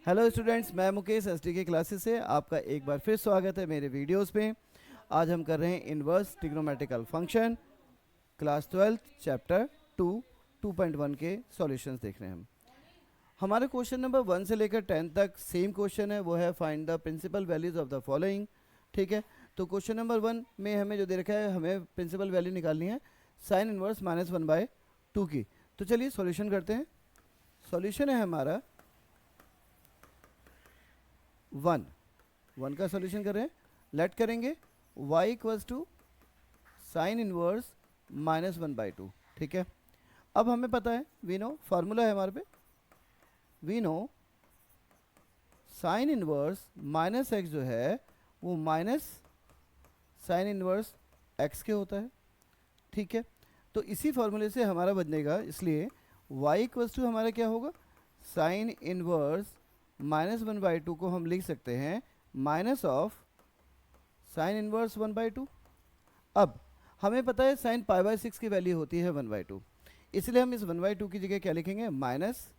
Hello students, मैं Mukesh ST के classes से आपका एक बार फिर स्वागत है मेरे वीडियोस पे। आज हम कर रहे हैं inverse trigonometrical function class 12 chapter 2 2.1 के सॉल्यूशंस देख रहे हैं हम। हमारे क्वेश्चन नंबर 1 से लेकर 10 तक सेम क्वेश्चन है, वो है find the principal values of the following. ठीक है, तो क्वेश्चन नंबर 1 में हमें जो दे रखा है, हमें प्रिंसिपल वैल्यू निकालनी है साइन इनवर्स -1/2 की। तो चलिए सॉल्यूशन करते हैं। सॉल्यूशन है हमारा 1 का सॉल्यूशन कर रहे हैं। लेट करेंगे y equals to sine inverse -1/2। ठीक है, अब हमें पता है, वी नो फार्मूला है हमारे पे, we know sine inverse minus x जो है वो माइनस साइन इनवर्स एक्स के होता है। ठीक है, तो इसी फार्मूले से हमारा बनेगा, इसलिए y इक्वल्स टू हमारा क्या होगा, साइन इनवर्स -1/2 को हम लिख सकते हैं माइनस ऑफ साइन इनवर्स 1/2। अब हमें पता है साइन π/6 की वैल्यू होती है 1/2, इसलिए हम इस 1/2 की जगह क्या लिखेंगे, minus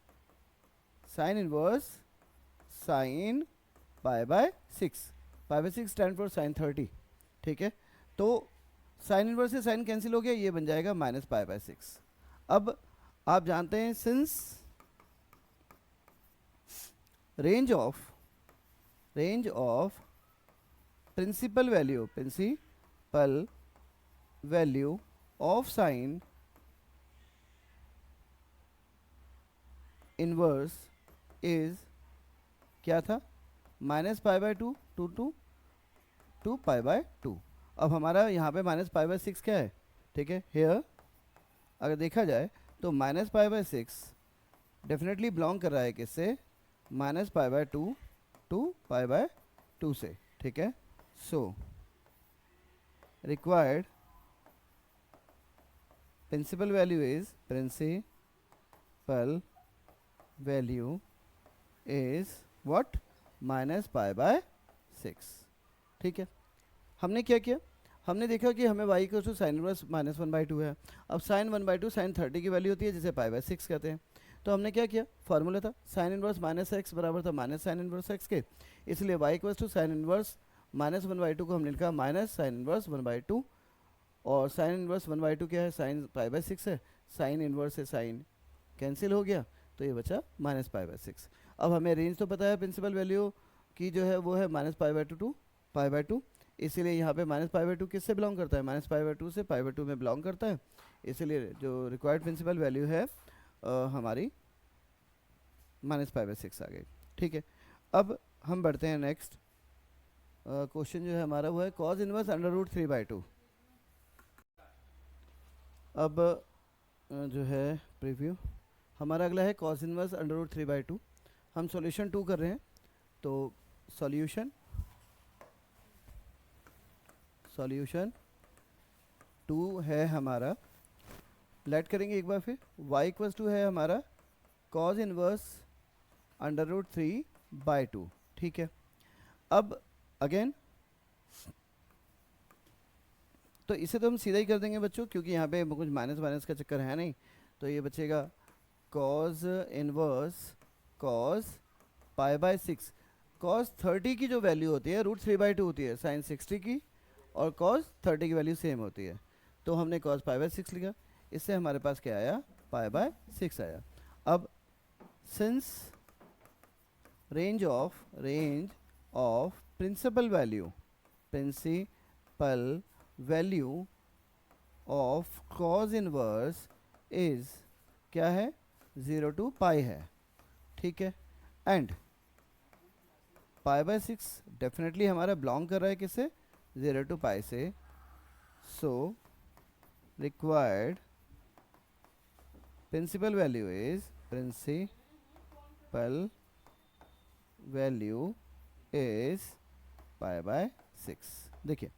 sine inverse sine π/6। π/6 stand for sine 30। ठीक है, तो साइन इनवर्स से साइन कैंसिल हो गया, ये बन जाएगा माइनस π/6। अब आप जानते हैं since range of principal value of sine inverse is क्या था, -π/2 टू π/2। अब हमारा यहाँ पे -π/6 क्या है, ठीक है, हेयर अगर देखा जाए तो -π/6 डेफिनेटली बिलोंग कर रहा है किससे, -π/2 टू π/2 से। ठीक है, so required principal value is what, -π/6। ठीक है, हमने क्या किया, हमने देखा कि हमें y equal to sine inverse -1/2 है। अब साइन 1/2 साइन 30 की वैल्यू होती है, जिसे π/6 कहते हैं। तो हमने क्या किया, फार्मूला था साइन इनवर्स -x बराबर था माइनस साइन इनवर्स x के, इसलिए y equal to sine inverse -1/2 को हमने लिखा माइनस साइन इनवर्स 1/2, और साइन इनवर्स 1/2 क्या है, साइन π/6 है, साइन इनवर्स से साइन कैंसिल हो गया, तो ये बचा -π/6। अब हमें रेंज तो पता है प्रिंसिपल वैल्यू की जो है वो है -π/2 टू π/2, इसीलिए यहाँ पे -π/2 किससे बिलोंग करता है, -π/2 से π/2 में बिलोंग करता है, इसीलिए जो रिक्वायर्ड प्रिंसिपल वैल्यू है हमारी -π/6 आ गई। ठीक है, अब हम बढ़ते हैं नेक्स्ट क्वेश्चन जो है हमारा वो है cos इनवर्स √3/2। अब जो है प्रीव्यू हमारा अगला है cos इनवर्स √3/2। हम सॉल्यूशन 2 कर रहे हैं, तो सॉल्यूशन 2 है हमारा, लेट करेंगे एक बार फिर, y इक्वल्स टू है हमारा cos इनवर्स √3/2। ठीक है, अब अगेन तो इसे तो हम सीधा ही कर देंगे बच्चों, क्योंकि यहाँ पे कुछ माइनस माइनस का चक्कर है नहीं, तो ये बचेगा cos इनवर्स cos π/6। cos 30 की जो वैल्यू होती है √3/2 होती है साइन 60 की, और cos 30 की वैल्यू सेम होती है, तो हमने cos π/6 लिखा, इससे हमारे पास क्या आया, π/6 आया। अब since range of principal value of cos inverse is क्या है, 0 टू π है। ठीक है, एंड π/6 डेफिनेटली हमारा बिलोंग कर रहा है किससे, 0 टू π से, so required principal value is π/6। देखिए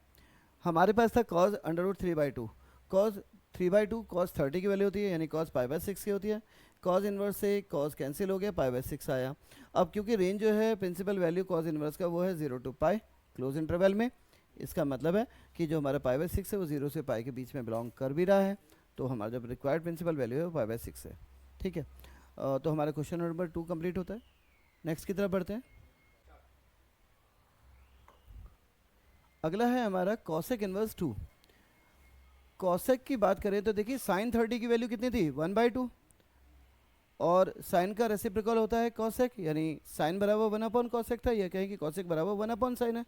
हमारे पास था cos √3/2, cos 3/2 cos 30 की वैल्यू होती है, यानी cos π/6 की होती है, cos इनवर्स से cos कैंसिल हो गया, π/6 आया। अब क्योंकि रेंज जो है प्रिंसिपल वैल्यू cos इनवर्स का वो है 0 टू π क्लोज इंटरवल में, इसका मतलब है कि जो हमारा π/6 है वो 0 से π के बीच में बिलोंग कर भी रहा है, तो हमारा जब रिक्वायर्ड प्रिंसिपल वैल्यू है वो π/6 है। ठीक है, तो हमारा क्वेश्चन नंबर 2 कंप्लीट होता है। नेक्स्ट की तरफ बढ़ते हैं। अगला है हमारा कॉसेक इनवर्स 2। कॉसेक की बात करें तो देखिए साइन 30 की वैल्यू कितनी थी 1/2, और साइन का रेसिप्रोकल होता है कॉसेक, यानी साइन बराबर 1 अपॉन कॉसेक था, यह कहें कि कॉसेक बराबर 1 अपॉन साइन है।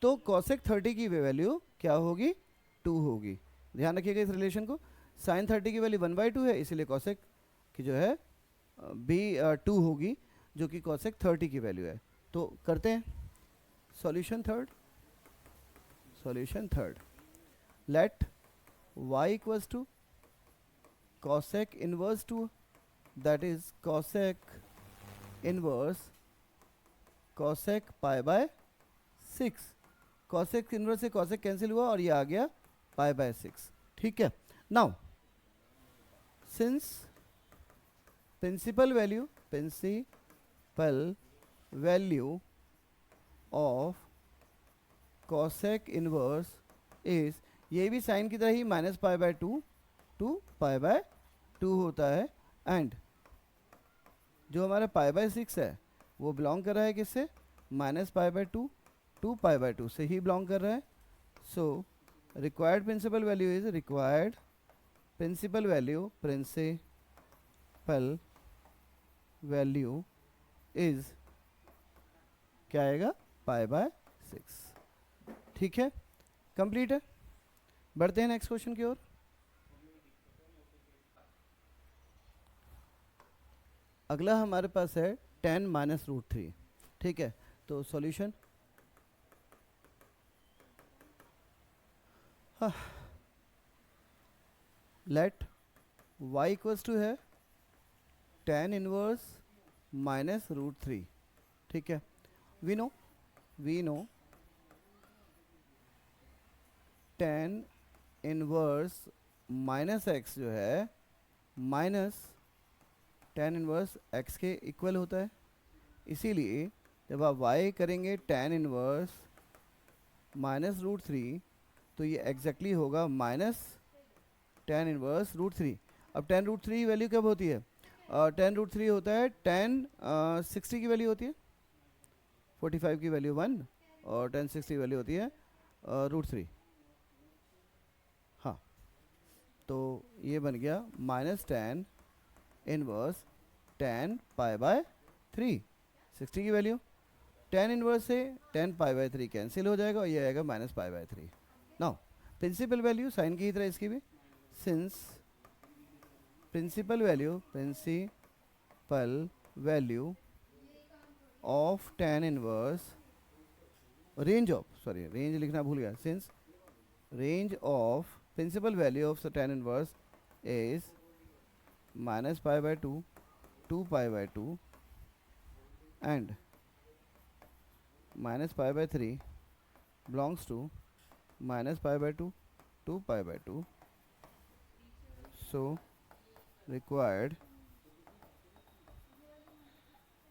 तो कॉसेक 30 की वैल्यू क्या होगी 2 होगी। ध्यान रखिएगा इस रिलेशन को, साइन 30 की वैल्यू 1/2 है, इसीलिए कॉसेक की जो है बी 2 होगी, जो कि कॉसेक 30 की वैल्यू है। तो करते हैं solution third. Solution third, let y equals to cosec inverse 2, that is cosec inverse cosec pi by 6। cosec inverse से cosec कैंसिल हुआ और ये आ गया pi by 6। ठीक है, now since principal value of cosec inverse is, ये भी sign की तरह ही -π/2 टू π/2 होता है, एंड जो हमारा π/6 है वो बिलोंग कर रहा है किससे, -π/2 टू π/2 से ही बिलोंग कर रहा है। So required principal value is is क्या आएगा π/6। ठीक है, कंप्लीट है। बढ़ते हैं नेक्स्ट क्वेश्चन की ओर। अगला हमारे पास है 10 - √3। ठीक है, तो solution let y equals to है 10 इनवर्स -√3। ठीक है, वी नो 10 इनवर्स -x जो है -10 इनवर्स x के इक्वल होता है, इसीलिए जब आप y करेंगे 10 इनवर्स -√3 तो ये एग्जैक्टली होगा -10 इनवर्स √3। अब 10√3 वैल्यू कब होती है, 10√3 होता है 10 60 की वैल्यू होती है, 45 की वैल्यू 1 और 1060 वैल्यू होती है √3। हाँ, तो ये बन गया -10 इनवर्स 10 π/3, 60 की वैल्यू 10 इनवर्स से 10 π/3 कैंसिल हो जाएगा और ये आएगा -π/3। नाउ प्रिंसिपल वैल्यू साइन की तरह इसकी भी, since principal value of 10 inverse range लिखना भूल गया, since range of principal value of 10 inverse is -π/2 to π/2 and -π/3 belongs to -π/2 to π/2, so required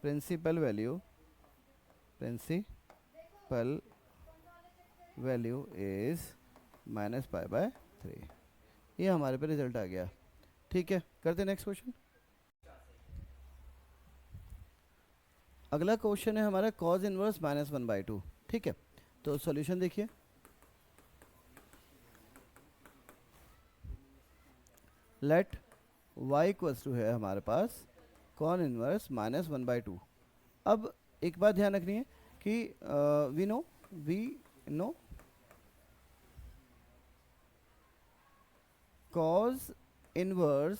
principal value is -π/3। ये हमारे पे रिजल्ट आ गया। ठीक है, करते नेक्स्ट क्वेश्चन। अगला क्वेश्चन है हमारा cos इनवर्स -1/2। ठीक है, तो सॉल्यूशन देखिए, लेट y इक्वल्स टू है हमारे पास cos इनवर्स -1/2। अब एक बात ध्यान रखनी है कि we know cos inverse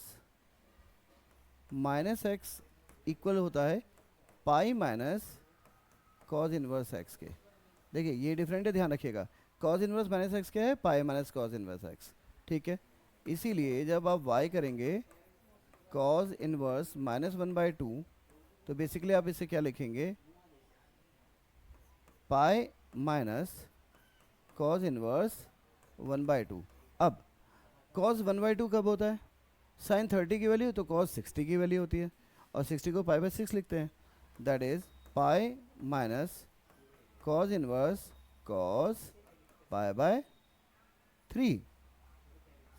-x equal होता है pi minus cos inverse x के। देखिए ये डिफरेंट है, ध्यान रखिएगा, cos इनवर्स -x क्या है, pi minus cos inverse x। ठीक है, इसीलिए जब आप y करेंगे cos इनवर्स -1/2 तो बेसिकली आप इसे क्या लिखेंगे, पाई माइनस cos इनवर्स 1/2। अब cos 1/2 कब होता है, साइन 30 की वैल्यू तो cos 60 की वैल्यू होती है, और 60 को π/6 लिखते हैं, that is pi minus cos inverse cos π/3।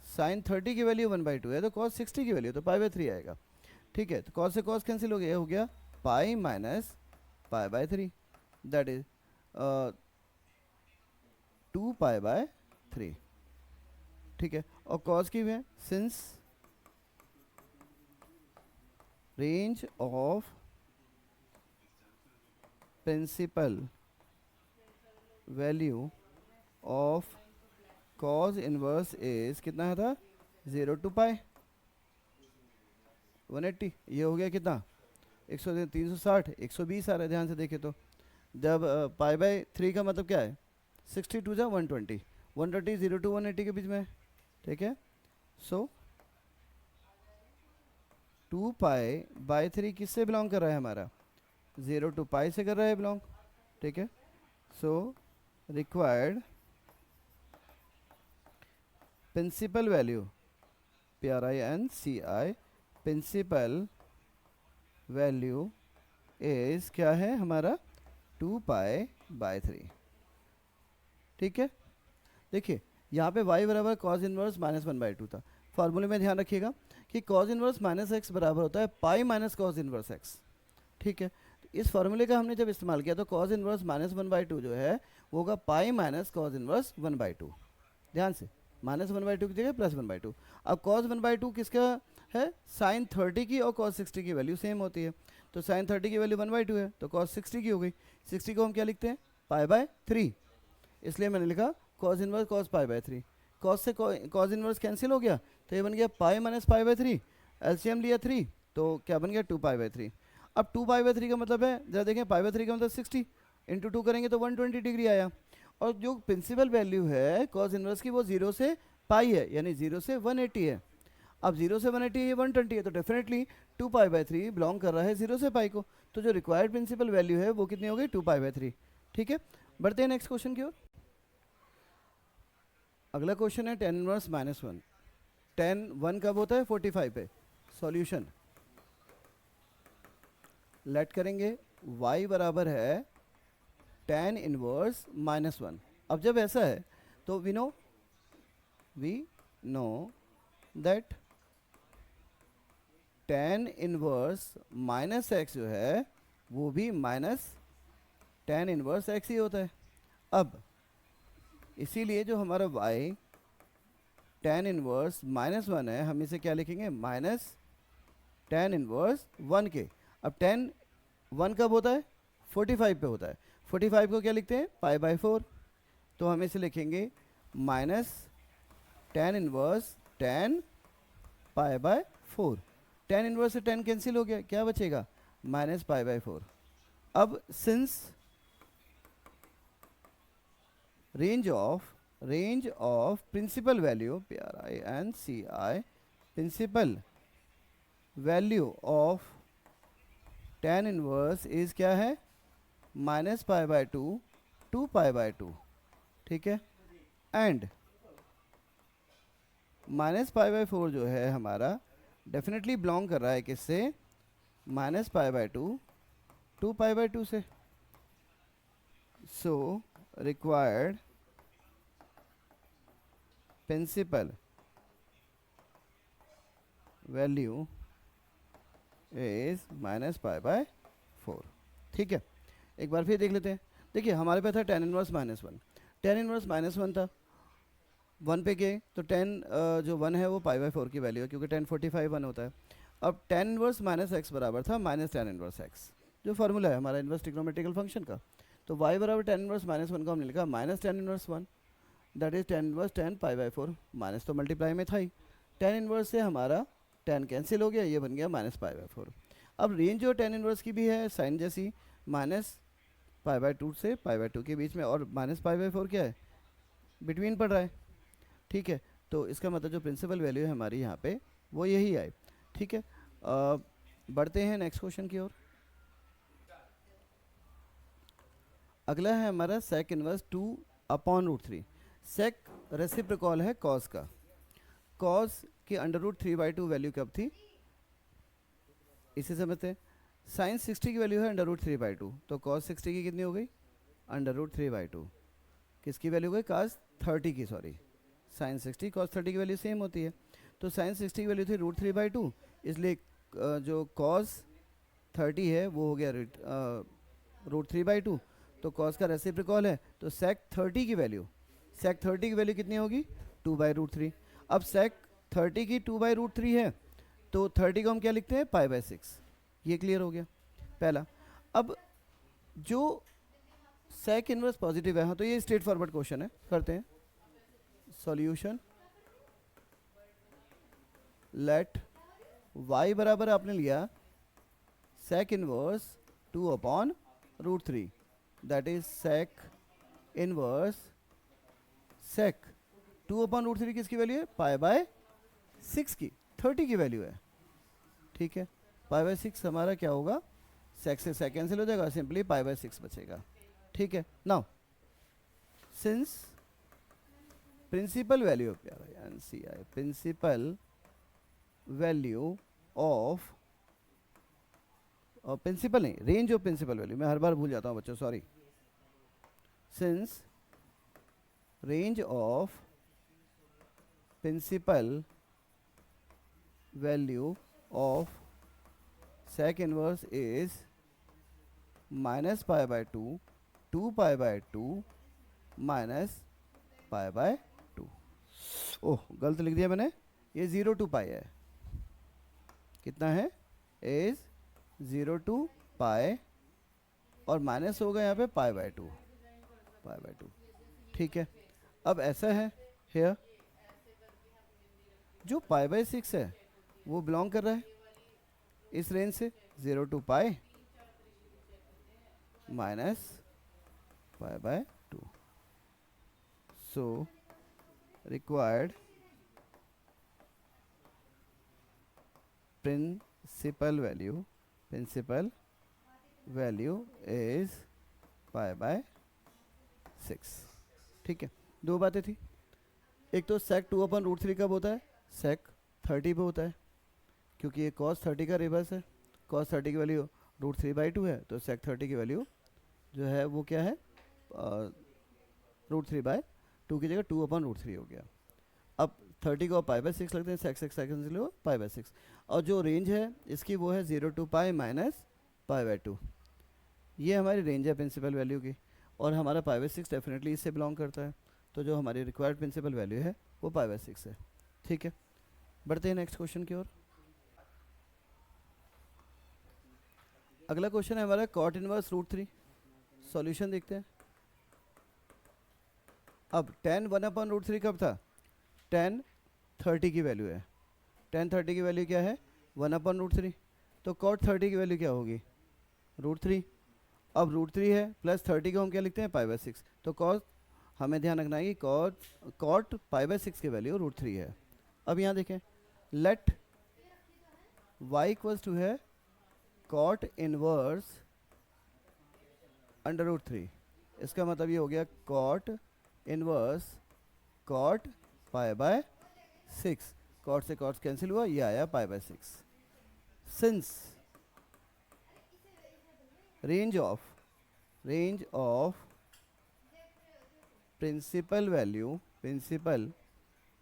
Sine 30 की वैल्यू 1/2 है तो cos 60 की वैल्यू तो π/3 आएगा। ठीक है, तो cos से cos कैंसिल हो गया pi minus pi by 3, that is 2 pi by 3, ठीक है। और कॉस की भी है, since range of principal value of cos inverse is कितना था, 0 टू पाई 180, ये हो गया कितना 100, 360, 120 आ रहा है ध्यान से देखे तो। जब पाई बाय 3 का मतलब क्या है, 62 जा 120, 120 0 टू 180 के बीच में, ठीक है। सो 2 पाई बाय 3 किससे बिलोंग कर रहा है हमारा, 0 टू पाई से कर रहा है बिलोंग, ठीक है। So required principal value, PRINCI, principal value is क्या है हमारा 2 पाई बाय 3, ठीक है। देखिए यहाँ पे y बराबर कॉज इनवर्स -1/2 था। फॉर्मूले में ध्यान रखिएगा कि कॉज इनवर्स -x बराबर होता है pi minus cos inverse x, ठीक है। तो इस फॉर्मूले का हमने जब इस्तेमाल किया तो कॉज इनवर्स -1/2 जो है वो होगा पाई माइनस कॉज इनवर्स 1/2, ध्यान से -1/2 की जगह +1/2। अब cos 1/2 किसका है, साइन 30 की और cos 60 की वैल्यू सेम होती है, तो साइन 30 की वैल्यू 1/2 है तो cos 60 की हो गई। 60 को हम क्या लिखते हैं, पाई बाय 3, इसलिए मैंने लिखा cos inverse cos pi by 3। cos से cos इनवर्स कैंसिल हो गया तो ये बन गया pi minus pi by 3, LCM लिया 3 तो क्या बन गया 2 पाई बाय 3। अब 2 पाई बाय 3 का मतलब है, जरा देखें पाई बाय 3 का मतलब 60 इंटू 2 करेंगे तो 120 डिग्री आया। और जो प्रिंसिपल वैल्यू है cos इनवर्स की वो 0 से पाई है, यानी 0 से 180 है। अब 0 से 180 ये 120 है, तो डेफिनेटली 2 पाई बाय 3 बिलोंग कर रहा है 0 से पाई को, तो जो रिक्वायर्ड प्रिंसिपल वैल्यू है वो कितनी हो गई 2 पाई बाय 3, ठीक है। बढ़ते हैं नेक्स्ट क्वेश्चन की ओर। अगला क्वेश्चन है tan इनवर्स -1। tan 1 कब होता है 45 पे। सॉल्यूशन लेट करेंगे y बराबर है tan इनवर्स -1। अब जब ऐसा है तो we know that tan inverse -x जो है वो भी माइनस tan इनवर्स x ही होता है। अब इसीलिए जो हमारा y tan इनवर्स -1 है, हम इसे क्या लिखेंगे माइनस tan इनवर्स 1 के। अब tan 1 कब होता है 45 पे होता है, 45 को क्या लिखते हैं पाई बाय 4, तो हम इसे लिखेंगे minus tan inverse tan pi by 4। tan inverse से tan कैंसिल हो गया, क्या बचेगा माइनस पाई बाय 4। अब since range of principal value PRINCI, principal value of tan inverse is क्या है minus pi by 2 2 pi by 2, ठीक है। एंड माइनस पाई बाय 4 जो है हमारा डेफिनेटली बिलोंग कर रहा है किससे, minus pi by 2 2 pi by 2 से। So required principal value is minus pi by 4, ठीक है। एक बार फिर देख लेते हैं। देखिए हमारे पास था tan इनवर्स -1, tan इनवर्स -1 था, 1 पे गए तो tan जो 1 है वो पाई बाय 4 की वैल्यू है, क्योंकि tan 45 1 होता है। अब tan इनवर्स -x बराबर था माइनस tan इनवर्स x, जो फार्मूला है हमारा इनवर्स ट्रिग्नोमेट्रिकल फंक्शन का। तो y बराबर tan इनवर्स -1 को हमने लिखा minus tan inverse 1, that is tan inverse tan pi by 4, minus तो मल्टीप्लाई में था ही, tan इनवर्स से हमारा tan कैंसिल हो गया, ये बन गया माइनस पाई बाय 4। अब रेंज जो tan इनवर्स की भी है साइन जैसी, माइनस पाई बाय 2 से पाई बाय 2 के बीच में, और माइनस पाई बाय 4 क्या है बिटवीन पड़ रहा है, ठीक है। तो इसका मतलब जो प्रिंसिपल वैल्यू है हमारी यहाँ पे वो यही आए, ठीक है। बढ़ते हैं नेक्स्ट क्वेश्चन की ओर। अगला है हमारा sec इनवर्स 2/√3। sec रेसिप्रोकल है cos का, cos की √3/2 वैल्यू कब थी इसे समझते हैं। साइन 60 की वैल्यू है √3/2, तो cos 60 की कितनी हो गई √3/2, किसकी वैल्यू हो गई cos 30 की, सॉरी साइन 60 cos 30 की वैल्यू सेम होती है। तो साइन 60 की वैल्यू थी √3/2, इसलिए जो cos 30 है वो हो गया √3/2, तो कॉस का रेसिप्रोकल है, तो सेक 30 की वैल्यू, सेक 30 की वैल्यू कितनी होगी? 2/√3। अब सेक 30 की 2/√3 है, तो 30 को हम क्या लिखते हैं? π/6। ये क्लियर हो गया पहला। अब जो सेक इनवर्स पॉजिटिव है, हाँ तो ये स्ट्रेट फॉरवर्ड क्वेश्चन है, करते हैं सॉल्यूशन। लेट y बराबर आपने लिया sec inverse 2/√3, that is sec inverse sec 2/√3 किसकी वैल्यू है? π/6 की, 30 की वैल्यू है, ठीक है। π/6 हमारा क्या होगा? सेक से सेक कैंसिल हो जाएगा, सिंपली π/6 बचेगा, ठीक है। Now since principal value NCI principal value of, और प्रिंसिपल नहीं, रेंज ऑफ प्रिंसिपल वैल्यू, मैं हर बार भूल जाता हूँ बच्चों, sorry. Since range of principal value of sec inverse is -π/2, 2π/2 minus π/2। Oh गलत लिख दिया मैंने, ये 0 to π है, कितना है? इज 0 to π, और माइनस होगा यहाँ पे π/2, ठीक है। अब ऐसा है हेयर, जो π/6 है वो बिलोंग कर रहा है इस रेंज से 0 to π minus π/2। So required principal value is π/6, ठीक है। दो बातें थी, एक तो सेक 2/√3 कब होता है? सेक 30 पे होता है, क्योंकि ये cos 30 का रिवर्स है। cos 30 की वैल्यू √3/2 है, तो सेक 30 की वैल्यू जो है वो क्या है? √3/2 की जगह 2/√3 हो गया। अब 30 को π/6 लगते हैं, सेक सेकंड से लो π/6, और जो रेंज है इसकी वो है 0 to π माइनस π/2। ये हमारी रेंज है प्रिंसिपल वैल्यू की, और हमारा π/6 डेफिनेटली इससे बिलोंग करता है, तो जो हमारी रिक्वायर्ड प्रिंसिपल वैल्यू है वो π/6 है, ठीक है। बढ़ते हैं नेक्स्ट क्वेश्चन की ओर। अगला क्वेश्चन है हमारा cot इनवर्स √3। सॉल्यूशन देखते हैं। अब tan 1/√3 कब था? tan 30 की वैल्यू है, tan 30 की वैल्यू क्या है? 1/√3, तो cot 30 की वैल्यू क्या होगी? √3। अब √3 है, प्लस 30 को हम क्या लिखते हैं? π/6, तो cos, हमें ध्यान रखना है कि cot π/6 की वैल्यू √3 है। अब यहाँ देखें, लेट y इक्वल्स टू है cot इनवर्स √3, इसका मतलब ये हो गया cot इनवर्स cot π/6, cot से cot कैंसिल हुआ, ये आया π/6। Since range of principal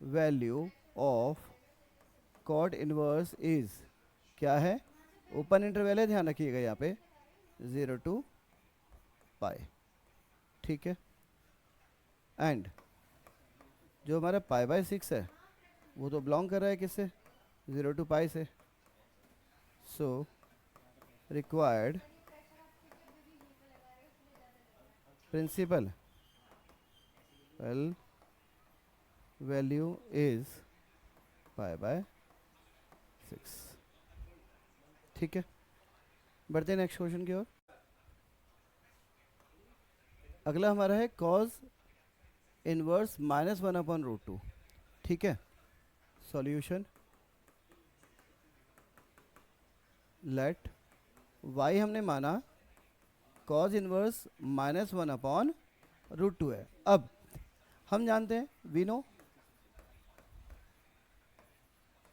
value of cot inverse is क्या है? ओपन इंटरवल है, ध्यान रखिएगा यहाँ पे 0 to π, ठीक है। एंड जो हमारा π/6 है वो तो बिलोंग कर रहा है किससे? 0 to π से। So required principal value is π/6, ठीक है। बढ़ते हैं नेक्स्ट क्वेश्चन की ओर। अगला हमारा है cos इनवर्स -1/√2, ठीक है। सॉल्यूशन लेट y हमने माना cos इनवर्स -1/√2 है। अब हम जानते हैं, we know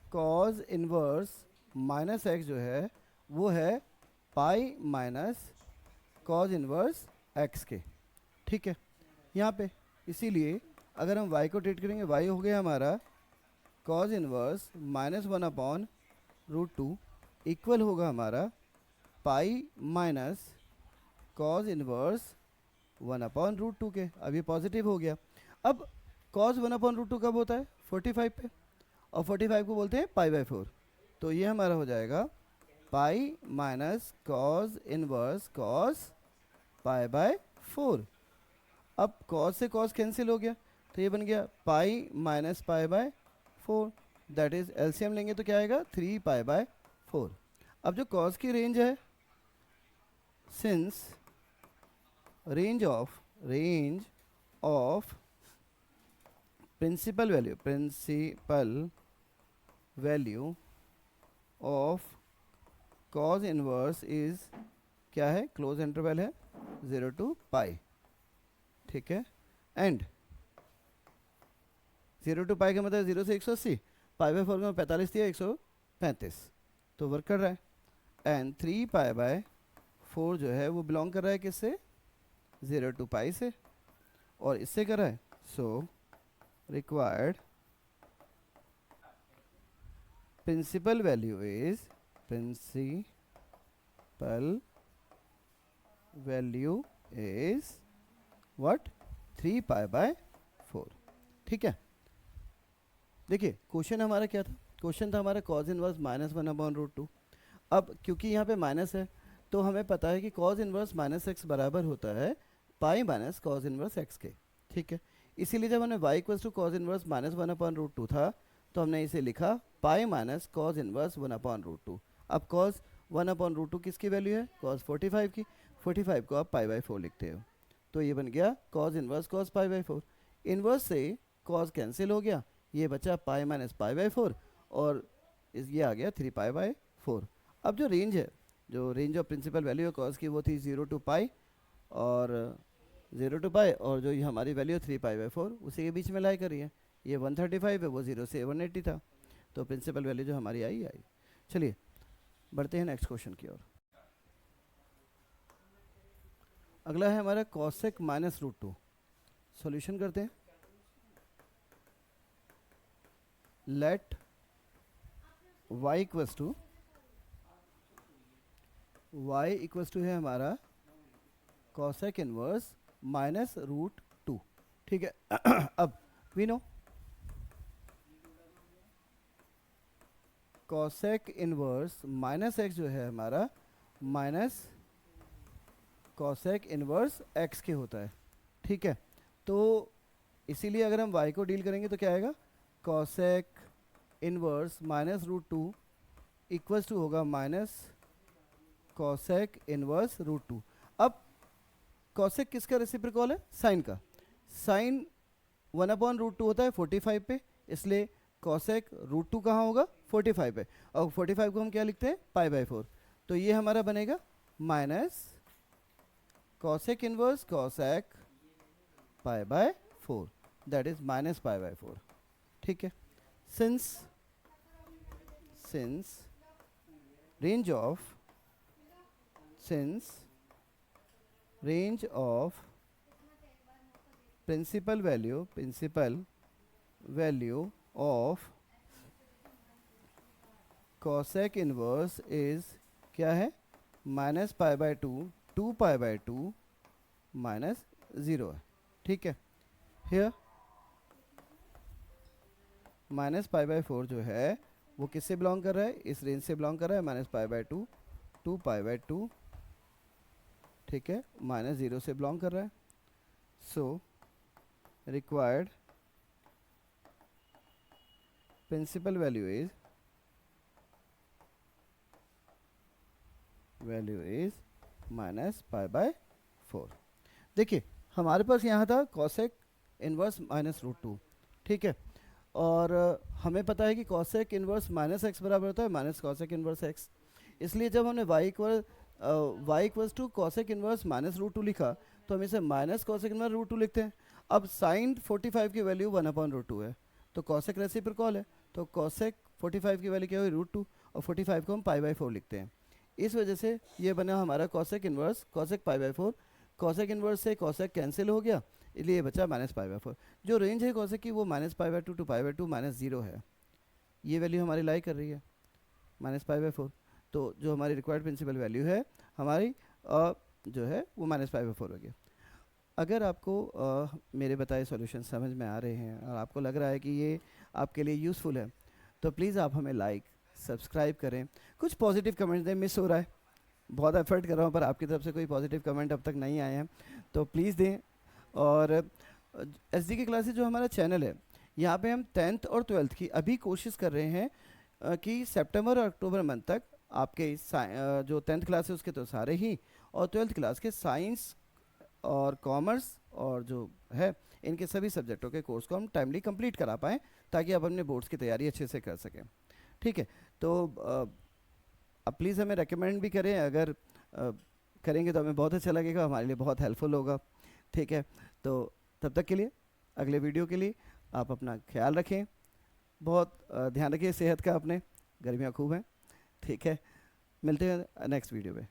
cos inverse -x जो है वो है pi minus cos inverse x के, ठीक है। यहाँ पे इसीलिए अगर हम y को ट्रीट करेंगे, y हो गया हमारा cos इनवर्स -1/√2 इक्वल होगा हमारा पाई माइनस कॉज इनवर्स 1/√2 के। अब ये पॉजिटिव हो गया। अब कॉज 1/√2 कब होता है? 45 पे, और 45 को बोलते हैं π/4। तो ये हमारा हो जाएगा pi minus cos inverse cos π/4। अब कॉज से कॉज कैंसिल हो गया, तो ये बन गया pi minus π/4, that is LCM लेंगे तो क्या आएगा 3π/4। अब जो कॉज की रेंज है, since range of principal value of cos inverse is क्या है, क्लोज इंटरवल है 0 to π, ठीक है। एंड 0 to π का मतलब 0 से 180, π/4 में 45 दिया 135, तो वर्क कर रहा है। एंड 3π/4 जो है वो बिलोंग कर रहा है किससे, 0 to π से, और इससे कर रहा है। So required principal value is what, 3π/4, ठीक है। देखिए क्वेश्चन हमारा क्या था, क्वेश्चन था हमारा कॉज इनवर्स -1/√2। अब क्योंकि यहाँ पे माइनस है, तो हमें पता है कि कॉज इनवर्स -x बराबर होता है pi minus cos inverse x के, ठीक है। इसीलिए जब हमने y equals to cos inverse -1/√2 था, तो हमने इसे लिखा पाई माइनस कॉज इनवर्स 1/√2। अब कॉज 1/√2 किसकी वैल्यू है, कॉज 45 की, 45 को आप π/4 लिखते हो, तो ये बन गया कॉज इनवर्स कॉज π/4। इनवर्स से कॉज कैंसिल हो गया, ये बचा पाई माइनस π/4, और ये आ गया 3π/4। अब जो रेंज है, जो रेंज ऑफ प्रिंसिपल वैल्यू है कॉज की, वो थी 0 to π, और 0 to π, और जो ये हमारी वैल्यू 3π/4 उसी के बीच में लाई करी है। ये 135 है, वो 0 से 180 था, तो प्रिंसिपल वैल्यू जो हमारी आई। चलिए बढ़ते हैं नेक्स्ट क्वेश्चन की ओर। अगला है हमारा कॉसेक -√2। सॉल्यूशन करते हैं। लेट y इक्वल्स टू है हमारा कॉसेक इनवर्स -√2, ठीक है। अब we know cosec inverse -x जो है हमारा माइनस कॉसेक इनवर्स x के होता है, ठीक है। तो इसीलिए अगर हम y को डील करेंगे तो क्या आएगा, कॉसेक इनवर्स -√2 इक्वल्स टू होगा माइनस कॉसेक इनवर्स √2। अब कॉसेक किसका रेसिप्रोकल है, साइन का। साइन 1/√2 होता है 45 पे, इसलिए कॉसेक √2 कहाँ होगा, 45 पे, और 45 को हम क्या लिखते हैं, π/4। तो ये हमारा बनेगा minus cosec inverse cosec π/4, that is minus π/4, ठीक है। Since range of principal value of cosec inverse is क्या है, -π/2, 2π/2 -0 है, ठीक है। हियर -π/4 जो है वो किससे बिलोंग कर रहा है, इस रेंज से बिलोंग कर रहा है, -π/2, 2π/2, ठीक है, -0 से बिलोंग कर रहा है। So required principal value is -π/4। देखिए हमारे पास यहाँ था कॉसेक इनवर्स -√2, ठीक है, और हमें पता है कि कॉसेक इनवर्स -x बराबर होता है माइनस कॉसेक इनवर्स x। इसलिए जब हमने y equals to cosec inverse -√2 लिखा, तो हम इसे माइनस कॉसेक इनवर्स √2 लिखते हैं। अब साइन 45 की वैल्यू 1/√2 है, तो कॉसेक रेसिप्रोकल है, तो कॉसेक 45 की वैल्यू क्या हुई, √2, और 45 को हम π/4 लिखते हैं। इस वजह से ये बना हमारा cosec inverse cosec π/4। Cosec inverse से कॉसेक कैंसिल हो गया, इसलिए ये बचा -π/4। जो रेंज है कॉसेक की वो -π/2 to π/2 -0 है, ये वैल्यू हमारी लाई कर रही है -π/4। तो जो हमारी रिक्वायर्ड प्रिंसिपल वैल्यू है हमारी जो है वो -5/4 हो गया। अगर आपको मेरे बताए सॉल्यूशन समझ में आ रहे हैं और आपको लग रहा है कि ये आपके लिए यूज़फुल है, तो प्लीज़ आप हमें लाइक सब्सक्राइब करें, कुछ पॉजिटिव कमेंट दें। मिस हो रहा है, बहुत एफर्ट कर रहा हूँ, पर आपकी तरफ से कोई पॉजिटिव कमेंट अब तक नहीं आए हैं, तो प्लीज़ दें। और SGK क्लासेस जो हमारा चैनल है, यहाँ पे हम 10th और 12th की अभी कोशिश कर रहे हैं कि सितंबर और अक्टूबर मंथ तक आपके जो 10th क्लास है उसके तो सारे ही, और 12th क्लास के साइंस और कॉमर्स और जो है इनके सभी सब्जेक्टों के कोर्स को हम टाइमली कंप्लीट करा पाएँ, ताकि आप अपने बोर्ड्स की तैयारी अच्छे से कर सकें। ठीक है, तो आप प्लीज़ हमें रेकमेंड भी करें, अगर करेंगे तो हमें बहुत अच्छा लगेगा, हमारे लिए बहुत हेल्पफुल होगा। ठीक है, तो तब तक के लिए, अगले वीडियो के लिए आप अपना ख्याल रखें, बहुत ध्यान रखिए सेहत का अपने, गर्मियाँ खूब हैं। ठीक है, मिलते हैं नेक्स्ट वीडियो में।